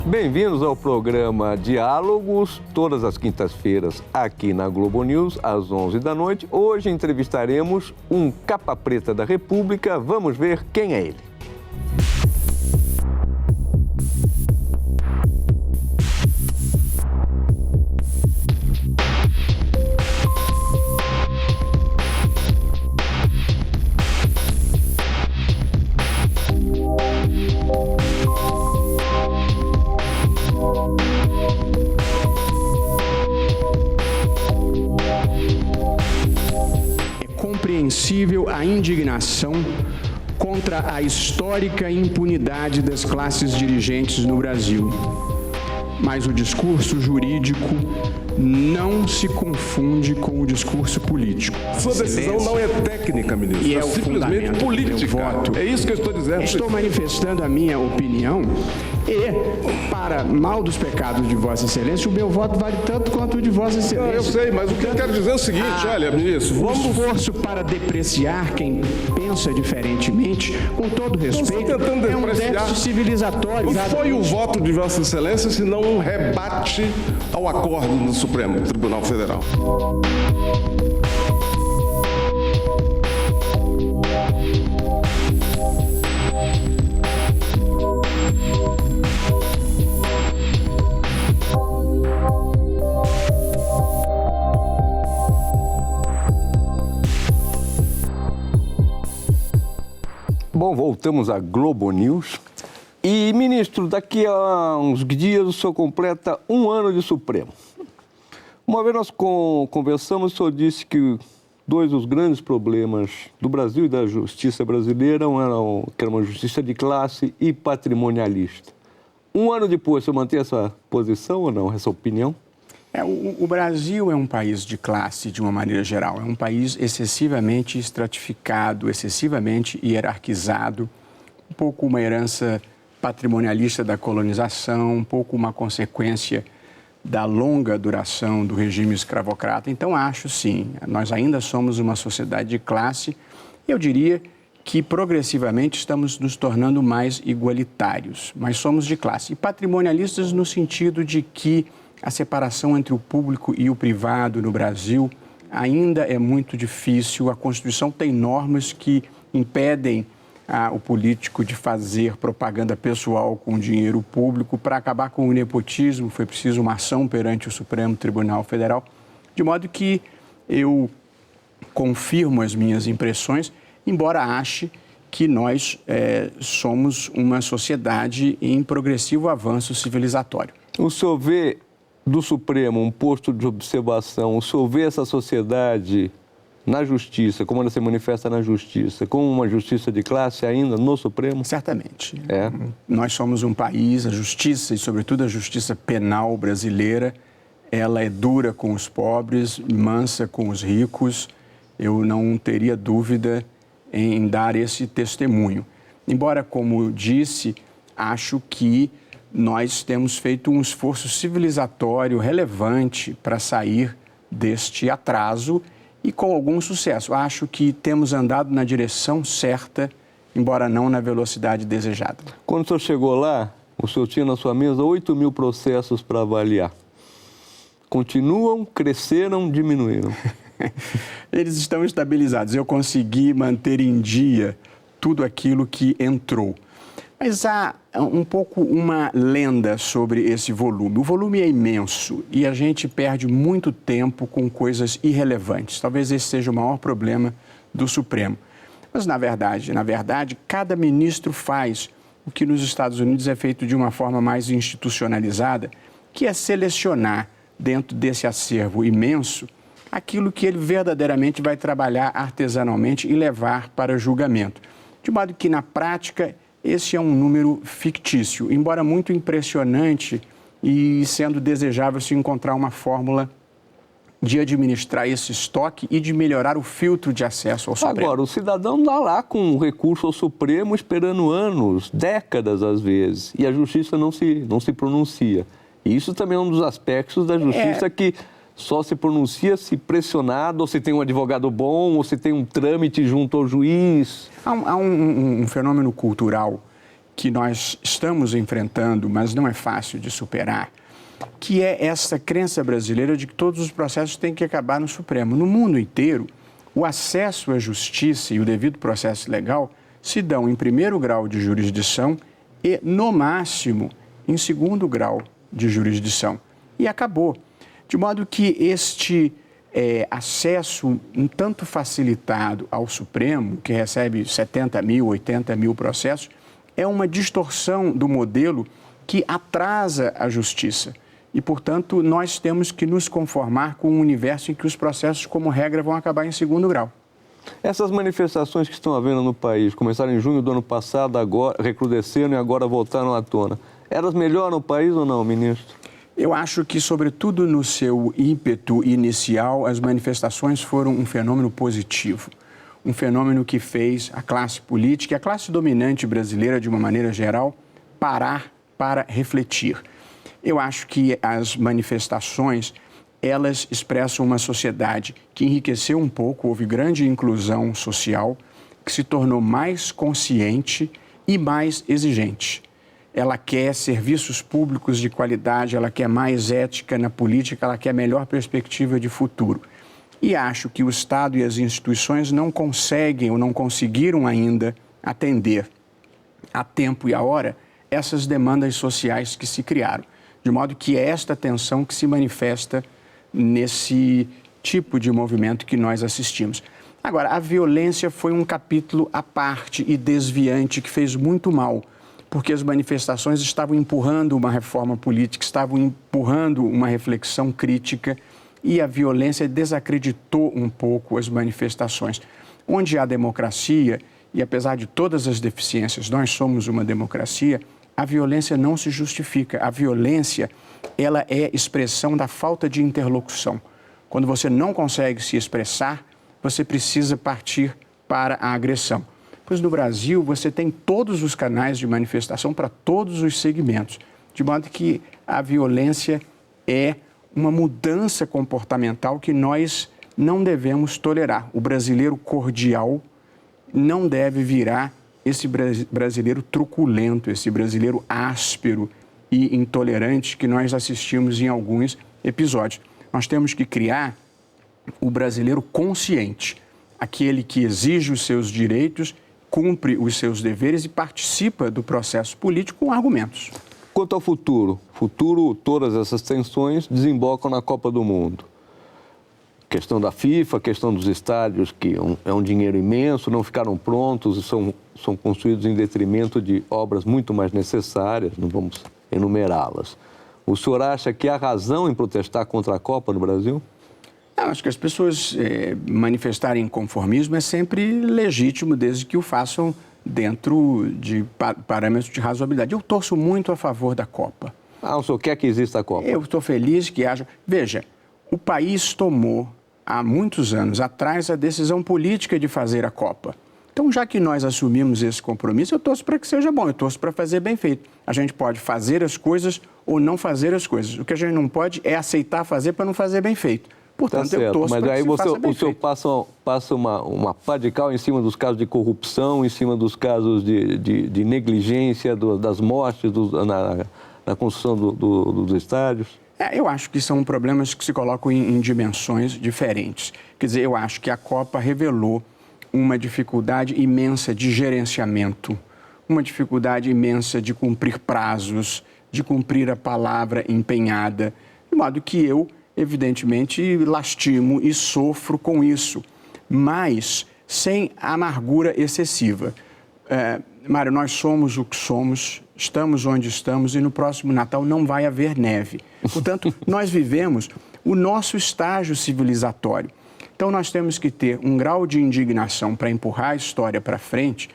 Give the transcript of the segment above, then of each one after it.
Bem-vindos ao programa Diálogos, todas as quintas-feiras aqui na Globo News, às 11 da noite. Hoje entrevistaremos um capa preta da República. Vamos ver quem é ele. Compreensível a indignação contra a histórica impunidade das classes dirigentes no Brasil. Mas o discurso jurídico não se confunde com o discurso político. Sua decisão não é técnica, ministro, e é simplesmente política. Voto. É isso que eu estou dizendo. Estou manifestando a minha opinião e, para mal dos pecados de Vossa Excelência, o meu voto vale tanto quanto o de Vossa Excelência. Eu sei, mas o que eu quero dizer é o seguinte, olha, ministro, O esforço para depreciar quem pensa diferentemente, com todo respeito, é um déficit civilizatório. Não foi o voto de Vossa Excelência, senão um rebate ao acordo no Supremo Tribunal Federal. Bom, voltamos à Globo News. E, ministro, daqui a uns dias o senhor completa um ano de Supremo. Uma vez nós conversamos, o senhor disse que dois dos grandes problemas do Brasil e da justiça brasileira eram que era uma justiça de classe e patrimonialista. Um ano depois, o senhor mantém essa posição ou não, essa opinião? O Brasil é um país de classe, de uma maneira geral. É um país excessivamente estratificado, excessivamente hierarquizado, um pouco uma herança patrimonialista da colonização, um pouco uma consequência da longa duração do regime escravocrata. Então, acho sim, nós ainda somos uma sociedade de classe. Eu diria que progressivamente estamos nos tornando mais igualitários, mas somos de classe. E patrimonialistas no sentido de que a separação entre o público e o privado no Brasil ainda é muito difícil. A Constituição tem normas que impedem o político de fazer propaganda pessoal com dinheiro público. Para acabar com o nepotismo, foi preciso uma ação perante o Supremo Tribunal Federal, de modo que eu confirmo as minhas impressões, embora ache que nós somos uma sociedade em progressivo avanço civilizatório. O senhor vê do Supremo um posto de observação, o senhor vê essa sociedade na justiça, como ela se manifesta na justiça, como uma justiça de classe ainda no Supremo? Certamente. É. Nós somos um país, a justiça, e sobretudo a justiça penal brasileira, ela é dura com os pobres, mansa com os ricos. Eu não teria dúvida em dar esse testemunho. Embora, como disse, acho que nós temos feito um esforço civilizatório relevante para sair deste atraso e com algum sucesso. Acho que temos andado na direção certa, embora não na velocidade desejada. Quando o senhor chegou lá, o senhor tinha na sua mesa 8.000 processos para avaliar. Continuam, cresceram, diminuíram? Eles estão estabilizados. Eu consegui manter em dia tudo aquilo que entrou. Mas há um pouco uma lenda sobre esse volume. O volume é imenso e a gente perde muito tempo com coisas irrelevantes. Talvez esse seja o maior problema do Supremo. Mas, na verdade, cada ministro faz o que nos Estados Unidos é feito de uma forma mais institucionalizada, que é selecionar dentro desse acervo imenso aquilo que ele verdadeiramente vai trabalhar artesanalmente e levar para julgamento. De modo que, na prática, esse é um número fictício, embora muito impressionante e sendo desejável se encontrar uma fórmula de administrar esse estoque e de melhorar o filtro de acesso ao Supremo. Agora, o cidadão está lá com um recurso ao Supremo esperando anos, décadas às vezes, e a justiça não se pronuncia. E isso também é um dos aspectos da justiça que só se pronuncia se pressionado, ou se tem um advogado bom, ou se tem um trâmite junto ao juiz. Há um fenômeno cultural que nós estamos enfrentando, mas não é fácil de superar, que é essa crença brasileira de que todos os processos têm que acabar no Supremo. No mundo inteiro, o acesso à justiça e o devido processo legal se dão em primeiro grau de jurisdição e, no máximo, em segundo grau de jurisdição. E acabou. De modo que este acesso um tanto facilitado ao Supremo, que recebe 70 mil, 80 mil processos, é uma distorção do modelo que atrasa a justiça. E, portanto, nós temos que nos conformar com um universo em que os processos, como regra, vão acabar em segundo grau. Essas manifestações que estão havendo no país, começaram em junho do ano passado, agora recrudesceram e agora voltaram à tona. Elas melhoram o país ou não, ministro? Eu acho que, sobretudo no seu ímpeto inicial, as manifestações foram um fenômeno positivo. Um fenômeno que fez a classe política e a classe dominante brasileira, de uma maneira geral, parar para refletir. Eu acho que as manifestações, elas expressam uma sociedade que enriqueceu um pouco, houve grande inclusão social, que se tornou mais consciente e mais exigente. Ela quer serviços públicos de qualidade, ela quer mais ética na política, ela quer melhor perspectiva de futuro. E acho que o Estado e as instituições não conseguem ou não conseguiram ainda atender a tempo e a hora essas demandas sociais que se criaram. De modo que é esta tensão que se manifesta nesse tipo de movimento que nós assistimos. Agora, a violência foi um capítulo à parte e desviante que fez muito mal, porque as manifestações estavam empurrando uma reforma política, estavam empurrando uma reflexão crítica e a violência desacreditou um pouco as manifestações. Onde há democracia, e apesar de todas as deficiências, nós somos uma democracia, a violência não se justifica. A violência, ela é expressão da falta de interlocução. Quando você não consegue se expressar, você precisa partir para a agressão. Pois no Brasil, você tem todos os canais de manifestação para todos os segmentos, de modo que a violência é uma mudança comportamental que nós não devemos tolerar. O brasileiro cordial não deve virar esse brasileiro truculento, esse brasileiro áspero e intolerante que nós assistimos em alguns episódios. Nós temos que criar o brasileiro consciente, aquele que exige os seus direitos, cumpre os seus deveres e participa do processo político com argumentos. Quanto ao futuro, todas essas tensões desembocam na Copa do Mundo. Questão da FIFA, questão dos estádios, que é um dinheiro imenso, não ficaram prontos e são construídos em detrimento de obras muito mais necessárias, não vamos enumerá-las. O senhor acha que há razão em protestar contra a Copa no Brasil? Eu acho que as pessoas manifestarem conformismo é sempre legítimo, desde que o façam dentro de parâmetros de razoabilidade. Eu torço muito a favor da Copa. O senhor quer que exista a Copa? Eu estou feliz que haja... Veja, o país tomou, há muitos anos atrás, a decisão política de fazer a Copa. Então, já que nós assumimos esse compromisso, eu torço para que seja bom, eu torço para fazer bem feito. A gente pode fazer as coisas ou não fazer as coisas. O que a gente não pode é aceitar fazer para não fazer bem feito. Portanto, tá certo, eu torço mas para aí que se faça bem o senhor feito. passa uma pá de cal em cima dos casos de corrupção, em cima dos casos de negligência, das mortes na construção dos estádios? Eu acho que são problemas que se colocam em dimensões diferentes. Quer dizer, eu acho que a Copa revelou uma dificuldade imensa de gerenciamento, uma dificuldade imensa de cumprir prazos, de cumprir a palavra empenhada, de modo que eu, evidentemente, lastimo e sofro com isso, mas sem amargura excessiva. Mário, nós somos o que somos, estamos onde estamos e no próximo Natal não vai haver neve. Portanto, nós vivemos o nosso estágio civilizatório. Então, nós temos que ter um grau de indignação para empurrar a história para frente,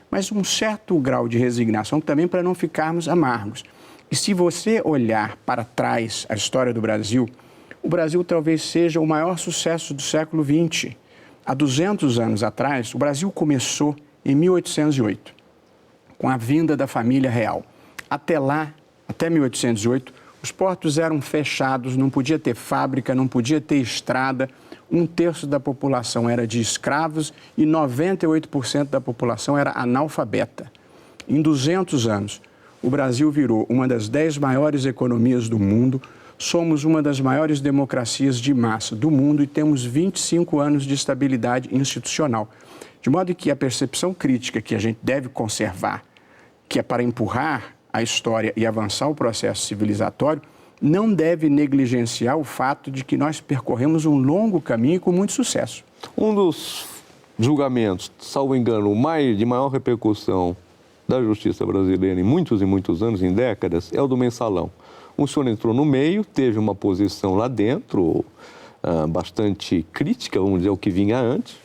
mas um certo grau de resignação também para não ficarmos amargos. E se você olhar para trás a história do Brasil, o Brasil talvez seja o maior sucesso do século XX. Há 200 anos atrás, o Brasil começou em 1808, com a vinda da família real. Até lá, até 1808, os portos eram fechados, não podia ter fábrica, não podia ter estrada, 1/3 da população era de escravos e 98% da população era analfabeta. Em 200 anos, o Brasil virou uma das 10 maiores economias do mundo, somos uma das maiores democracias de massa do mundo e temos 25 anos de estabilidade institucional. De modo que a percepção crítica que a gente deve conservar, que é para empurrar a história e avançar o processo civilizatório, não deve negligenciar o fato de que nós percorremos um longo caminho com muito sucesso. Um dos julgamentos, salvo engano, de maior repercussão da justiça brasileira em muitos e muitos anos, em décadas, é o do mensalão. O senhor entrou no meio, teve uma posição lá dentro bastante crítica, vamos dizer, o que vinha antes,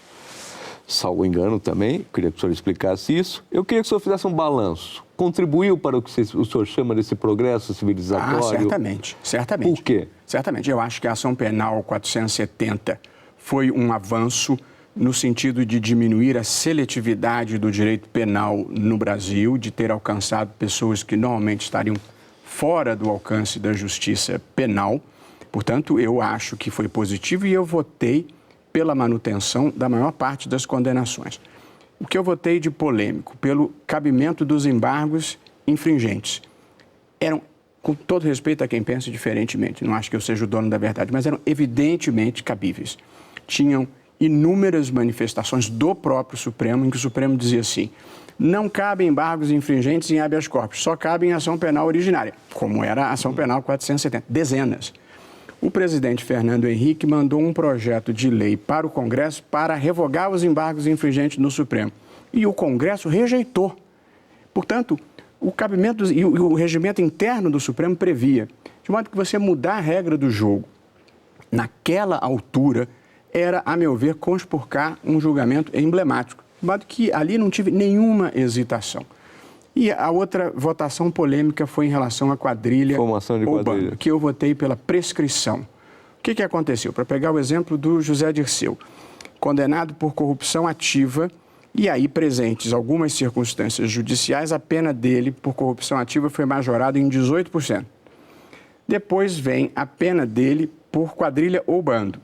salvo engano também, queria que o senhor explicasse isso. Eu queria que o senhor fizesse um balanço. Contribuiu para o que o senhor chama desse progresso civilizatório? Certamente. Por quê? Certamente. Eu acho que a ação penal 470 foi um avanço no sentido de diminuir a seletividade do direito penal no Brasil, de ter alcançado pessoas que normalmente estariam fora do alcance da justiça penal. Portanto, eu acho que foi positivo e eu votei pela manutenção da maior parte das condenações. O que eu votei de polêmico, pelo cabimento dos embargos infringentes, eram, com todo respeito a quem pensa diferentemente, não acho que eu seja o dono da verdade, mas eram evidentemente cabíveis. Tinham inúmeras manifestações do próprio Supremo, em que o Supremo dizia assim: não cabem embargos infringentes em habeas corpus, só cabe em ação penal originária, como era a ação penal 470, dezenas. O presidente Fernando Henrique mandou um projeto de lei para o Congresso para revogar os embargos infringentes no Supremo. E o Congresso rejeitou. Portanto, o cabimento e o regimento interno do Supremo previa, de modo que você mudar a regra do jogo naquela altura era, a meu ver, conspurcar um julgamento emblemático. De modo que ali não tive nenhuma hesitação. E a outra votação polêmica foi em relação à quadrilha ou bando, que eu votei pela prescrição. O que aconteceu? Para pegar o exemplo do José Dirceu, condenado por corrupção ativa, e aí presentes algumas circunstâncias judiciais, a pena dele por corrupção ativa foi majorada em 18%. Depois vem a pena dele por quadrilha ou bando.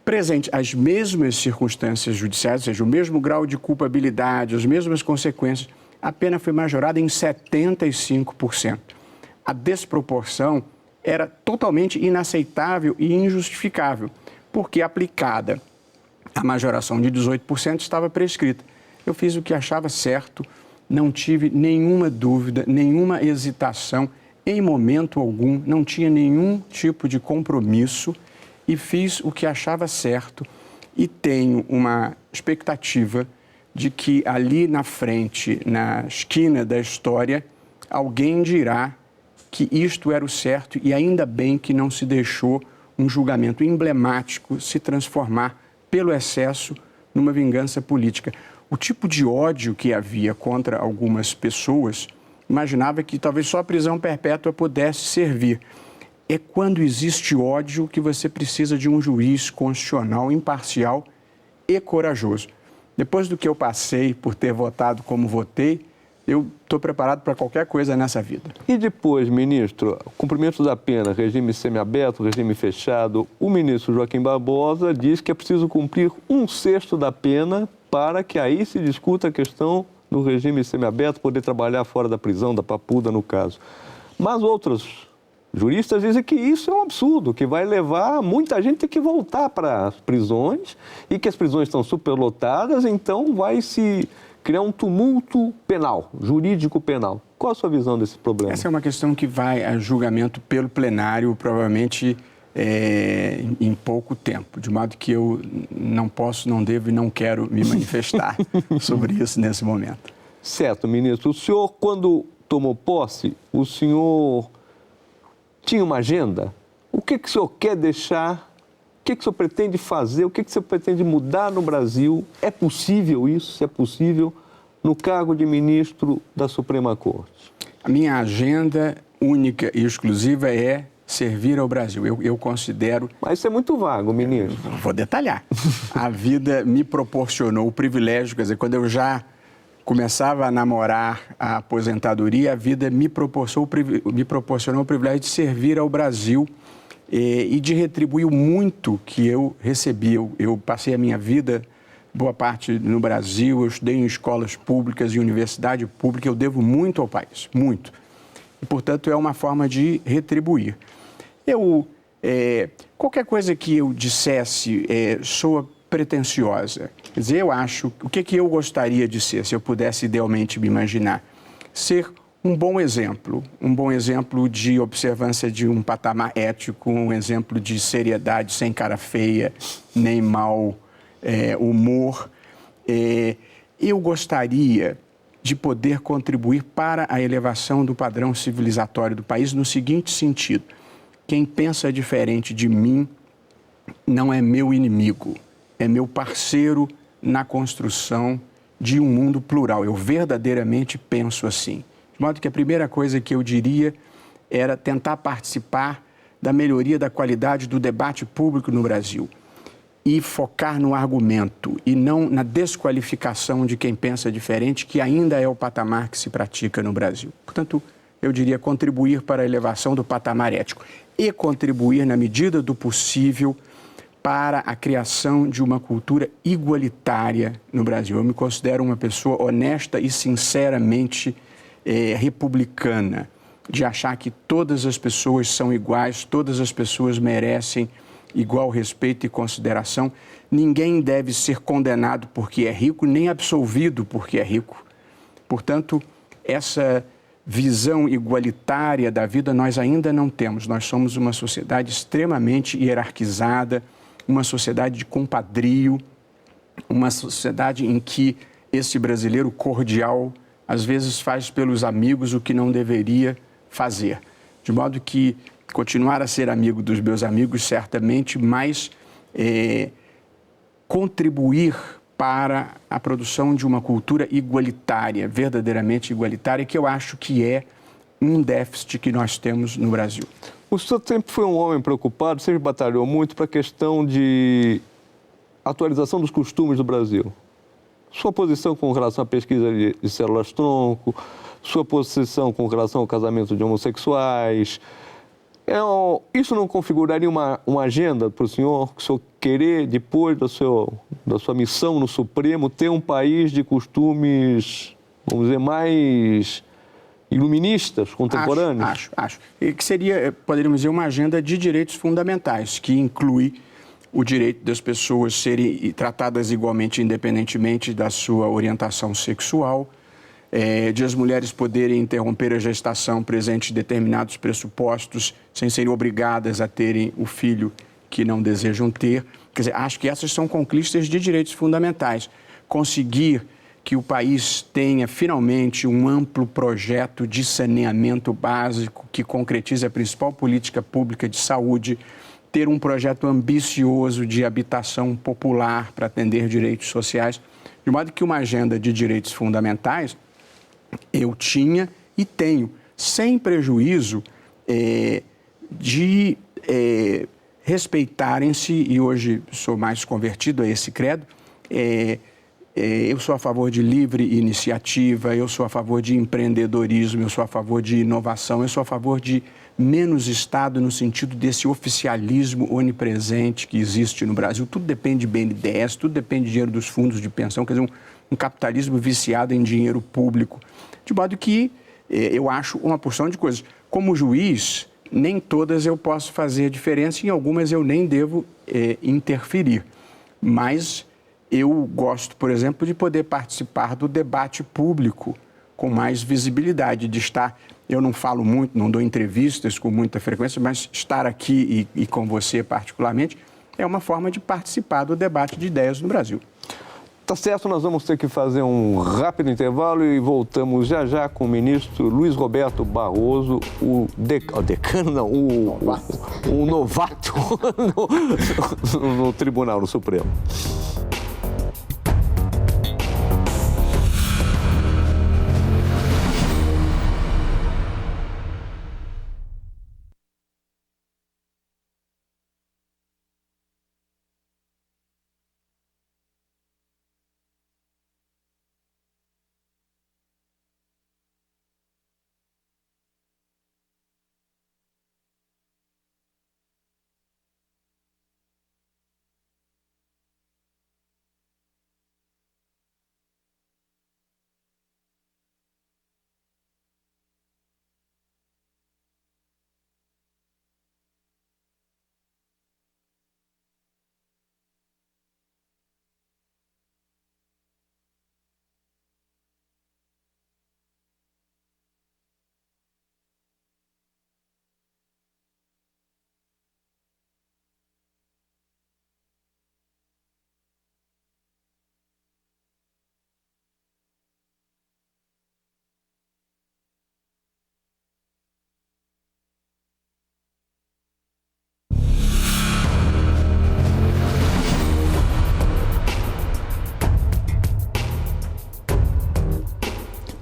Presente as mesmas circunstâncias judiciais, ou seja, o mesmo grau de culpabilidade, as mesmas consequências, a pena foi majorada em 75%. A desproporção era totalmente inaceitável e injustificável, porque aplicada a majoração de 18% estava prescrita. Eu fiz o que achava certo, não tive nenhuma dúvida, nenhuma hesitação, em momento algum, não tinha nenhum tipo de compromisso e fiz o que achava certo e tenho uma expectativa de que ali na frente, na esquina da história, alguém dirá que isto era o certo e ainda bem que não se deixou um julgamento emblemático se transformar pelo excesso numa vingança política. O tipo de ódio que havia contra algumas pessoas, imaginava que talvez só a prisão perpétua pudesse servir. É quando existe ódio que você precisa de um juiz constitucional, imparcial e corajoso. Depois do que eu passei por ter votado como votei, eu estou preparado para qualquer coisa nessa vida. E depois, ministro, cumprimento da pena, regime semiaberto, regime fechado, o ministro Joaquim Barbosa diz que é preciso cumprir 1/6 da pena para que aí se discuta a questão do regime semiaberto, poder trabalhar fora da prisão, da papuda, no caso. Mas outros juristas dizem que isso é um absurdo, que vai levar muita gente a ter que voltar para as prisões e que as prisões estão superlotadas, então vai se criar um tumulto penal, jurídico penal. Qual a sua visão desse problema? Essa é uma questão que vai a julgamento pelo plenário, provavelmente em pouco tempo, de modo que eu não posso, não devo e não quero me manifestar sobre isso nesse momento. Certo, ministro. O senhor, quando tomou posse, o senhor tinha uma agenda? O que o senhor quer deixar? O que o senhor pretende fazer? O que o senhor pretende mudar no Brasil? É possível isso? Se é possível, no cargo de ministro da Suprema Corte? A minha agenda única e exclusiva é servir ao Brasil. Eu considero... Mas isso é muito vago, ministro. Vou detalhar. A vida me proporcionou o privilégio, quer dizer, quando eu já começava a namorar a aposentadoria, a vida me proporcionou o privilégio de servir ao Brasil e de retribuir o muito que eu recebi. Eu passei a minha vida boa parte no Brasil, eu estudei em escolas públicas e universidade pública, eu devo muito ao país, muito. E, portanto, é uma forma de retribuir. Qualquer coisa que eu dissesse soa pretensiosa. Quer dizer, eu acho, o que eu gostaria de ser, se eu pudesse idealmente me imaginar? Ser um bom exemplo de observância de um patamar ético, um exemplo de seriedade sem cara feia, nem mau humor. Eu gostaria de poder contribuir para a elevação do padrão civilizatório do país no seguinte sentido: quem pensa diferente de mim não é meu inimigo, é meu parceiro na construção de um mundo plural. Eu verdadeiramente penso assim. De modo que a primeira coisa que eu diria era tentar participar da melhoria da qualidade do debate público no Brasil e focar no argumento e não na desqualificação de quem pensa diferente, que ainda é o patamar que se pratica no Brasil. Portanto, eu diria contribuir para a elevação do patamar ético e contribuir, na medida do possível, para a criação de uma cultura igualitária no Brasil. Eu me considero uma pessoa honesta e sinceramente republicana, de achar que todas as pessoas são iguais, todas as pessoas merecem igual respeito e consideração. Ninguém deve ser condenado porque é rico, nem absolvido porque é rico. Portanto, essa visão igualitária da vida nós ainda não temos. Nós somos uma sociedade extremamente hierarquizada, uma sociedade de compadrio, uma sociedade em que esse brasileiro cordial às vezes faz pelos amigos o que não deveria fazer. De modo que continuar a ser amigo dos meus amigos, certamente, mas contribuir para a produção de uma cultura igualitária, verdadeiramente igualitária, que eu acho que é um déficit que nós temos no Brasil. O senhor sempre foi um homem preocupado, sempre batalhou muito para a questão de atualização dos costumes do Brasil. Sua posição com relação à pesquisa de células-tronco, sua posição com relação ao casamento de homossexuais. Isso não configuraria uma agenda para o senhor querer, depois da sua missão no Supremo, ter um país de costumes, vamos dizer, mais iluministas, contemporâneos? Acho. E que seria, poderíamos dizer, uma agenda de direitos fundamentais, que inclui o direito das pessoas serem tratadas igualmente, independentemente da sua orientação sexual, de as mulheres poderem interromper a gestação presente determinados pressupostos, sem serem obrigadas a terem o filho que não desejam ter. Quer dizer, acho que essas são conquistas de direitos fundamentais. Conseguir que o país tenha finalmente um amplo projeto de saneamento básico que concretize a principal política pública de saúde, ter um projeto ambicioso de habitação popular para atender direitos sociais, de modo que uma agenda de direitos fundamentais eu tinha e tenho, sem prejuízo de respeitarem-se, e hoje sou mais convertido a esse credo, eu sou a favor de livre iniciativa, eu sou a favor de empreendedorismo, eu sou a favor de inovação, eu sou a favor de menos Estado no sentido desse oficialismo onipresente que existe no Brasil. Tudo depende de BNDES, tudo depende de dinheiro dos fundos de pensão, quer dizer, um capitalismo viciado em dinheiro público. De modo que eu acho uma porção de coisas. Como juiz, nem todas eu posso fazer diferença, em algumas eu nem devo interferir. Mas eu gosto, por exemplo, de poder participar do debate público com mais visibilidade, de estar... Eu não falo muito, não dou entrevistas com muita frequência, mas estar aqui e com você particularmente é uma forma de participar do debate de ideias no Brasil. Tá certo, nós vamos ter que fazer um rápido intervalo e voltamos já já com o ministro Luiz Roberto Barroso, o novato no Tribunal, no Supremo.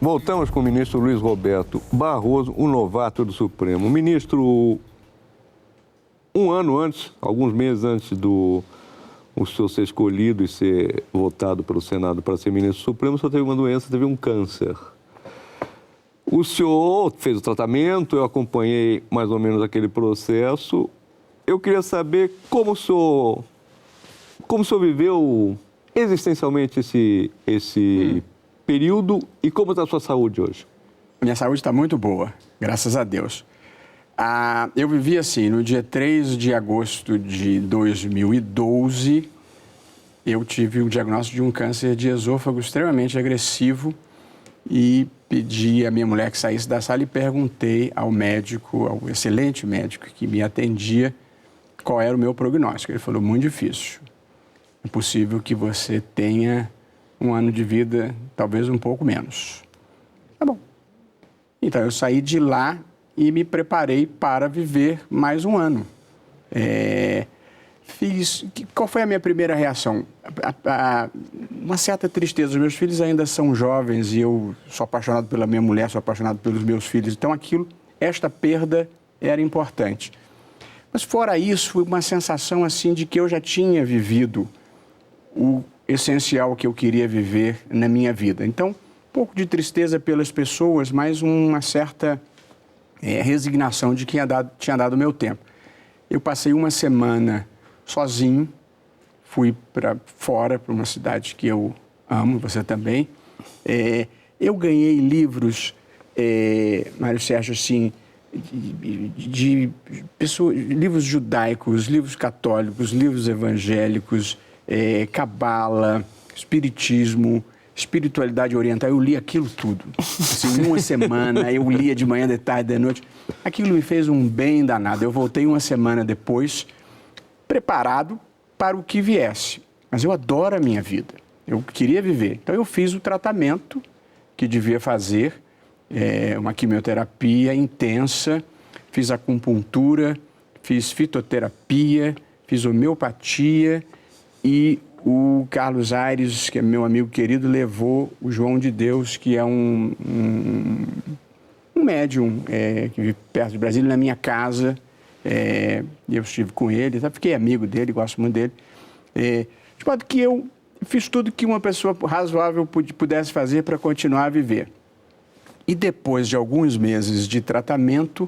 Voltamos com o ministro Luiz Roberto Barroso, o novato do Supremo. Ministro, um ano antes, alguns meses antes do o senhor ser escolhido e ser votado pelo Senado para ser ministro do Supremo, o senhor teve uma doença, teve um câncer. O senhor fez o tratamento, eu acompanhei mais ou menos aquele processo. Eu queria saber como o senhor viveu existencialmente esse período e como está a sua saúde hoje? Minha saúde está muito boa, graças a Deus. Eu vivi assim, no dia 3 de agosto de 2012, eu tive o diagnóstico de um câncer de esôfago extremamente agressivo e pedi à minha mulher que saísse da sala e perguntei ao médico, ao excelente médico que me atendia, qual era o meu prognóstico. Ele falou, muito difícil. É possível que você tenha um ano de vida, talvez um pouco menos. Tá bom. Então, eu saí de lá e me preparei para viver mais um ano. Qual foi a minha primeira reação? Uma certa tristeza. Os meus filhos ainda são jovens e eu sou apaixonado pela minha mulher, sou apaixonado pelos meus filhos. Então, esta perda era importante. Mas, fora isso, foi uma sensação assim de que eu já tinha vivido o essencial que eu queria viver na minha vida. Então, um pouco de tristeza pelas pessoas, mas uma certa resignação de que tinha dado o meu tempo. Eu passei uma semana sozinho, fui para fora, para uma cidade que eu amo, você também. Eu ganhei livros, Mário Sérgio, assim, livros judaicos, livros católicos, livros evangélicos, cabala, espiritismo, espiritualidade oriental. Eu li aquilo tudo. Assim, uma semana, eu lia de manhã, de tarde, de noite. Aquilo me fez um bem danado. Eu voltei uma semana depois, preparado para o que viesse. Mas eu adoro a minha vida. Eu queria viver. Então, eu fiz o tratamento que devia fazer, uma quimioterapia intensa, fiz acupuntura, fiz fitoterapia, fiz homeopatia e o Carlos Aires, que é meu amigo querido, levou o João de Deus, que é um médium que vive perto de Brasília, na minha casa. Eu estive com ele, fiquei amigo dele, gosto muito dele. De modo que eu fiz tudo que uma pessoa razoável pudesse fazer para continuar a viver. E depois de alguns meses de tratamento,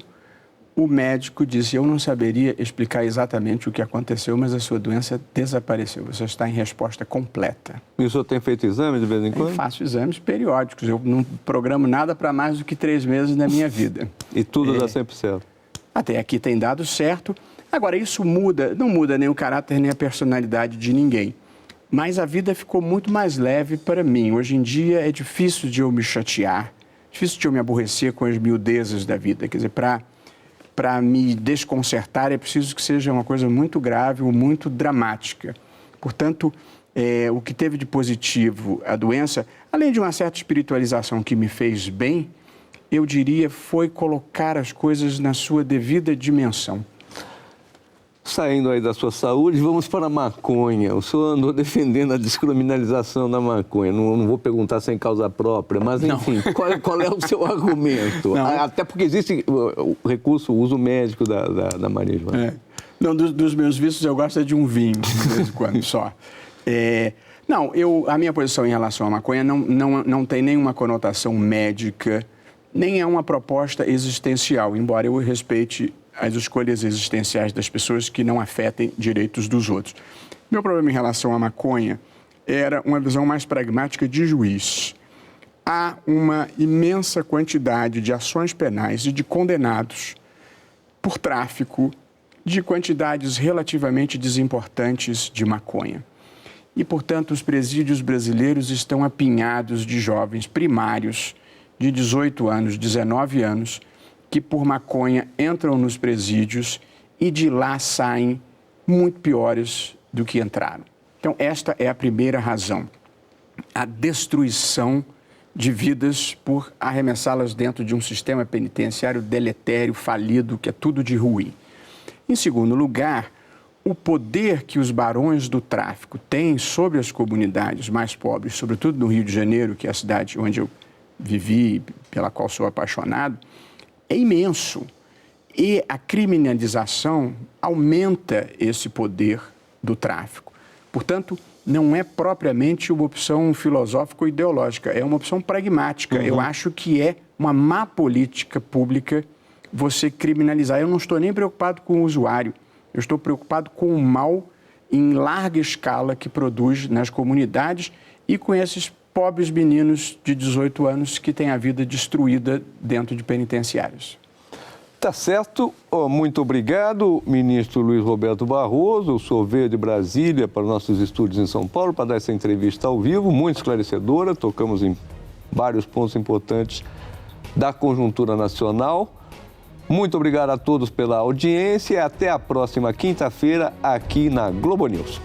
o médico disse, eu não saberia explicar exatamente o que aconteceu, mas a sua doença desapareceu. Você está em resposta completa. E o senhor tem feito exames de vez em quando? Eu faço exames periódicos. Eu não programo nada para mais do que 3 meses na minha vida. E tudo dá sempre certo? Até aqui tem dado certo. Agora, isso não muda nem o caráter nem a personalidade de ninguém. Mas a vida ficou muito mais leve para mim. Hoje em dia é difícil de eu me chatear, difícil de eu me aborrecer com as miudezas da vida. Quer dizer, para me desconcertar é preciso que seja uma coisa muito grave ou muito dramática. Portanto, o que teve de positivo a doença, além de uma certa espiritualização que me fez bem, eu diria, foi colocar as coisas na sua devida dimensão. Saindo aí da sua saúde, vamos para a maconha. O senhor andou defendendo a descriminalização da maconha. Não vou perguntar sem causa própria, mas enfim, qual é o seu argumento? Até porque existe o recurso, o uso médico da marijuana. Não, dos meus vícios eu gosto de um vinho, de vez em quando só. A minha posição em relação à maconha não tem nenhuma conotação médica, nem é uma proposta existencial, embora eu respeite as escolhas existenciais das pessoas que não afetem direitos dos outros. Meu problema em relação à maconha era uma visão mais pragmática de juiz. Há uma imensa quantidade de ações penais e de condenados por tráfico de quantidades relativamente desimportantes de maconha. E, portanto, os presídios brasileiros estão apinhados de jovens primários de 18 anos, 19 anos, que por maconha entram nos presídios e de lá saem muito piores do que entraram. Então, esta é a primeira razão. A destruição de vidas por arremessá-las dentro de um sistema penitenciário deletério, falido, que é tudo de ruim. Em segundo lugar, o poder que os barões do tráfico têm sobre as comunidades mais pobres, sobretudo no Rio de Janeiro, que é a cidade onde eu vivi, pela qual sou apaixonado, é imenso. E a criminalização aumenta esse poder do tráfico. Portanto, não é propriamente uma opção filosófico-ideológica, é uma opção pragmática. Eu acho que é uma má política pública você criminalizar. Eu não estou nem preocupado com o usuário, eu estou preocupado com o mal em larga escala que produz nas comunidades e com esses pobres meninos de 18 anos que têm a vida destruída dentro de penitenciários. Tá certo. Muito obrigado, ministro Luiz Roberto Barroso. O senhor veio de Brasília para os nossos estúdios em São Paulo para dar essa entrevista ao vivo, muito esclarecedora. Tocamos em vários pontos importantes da conjuntura nacional. Muito obrigado a todos pela audiência e até a próxima quinta-feira aqui na Globo News.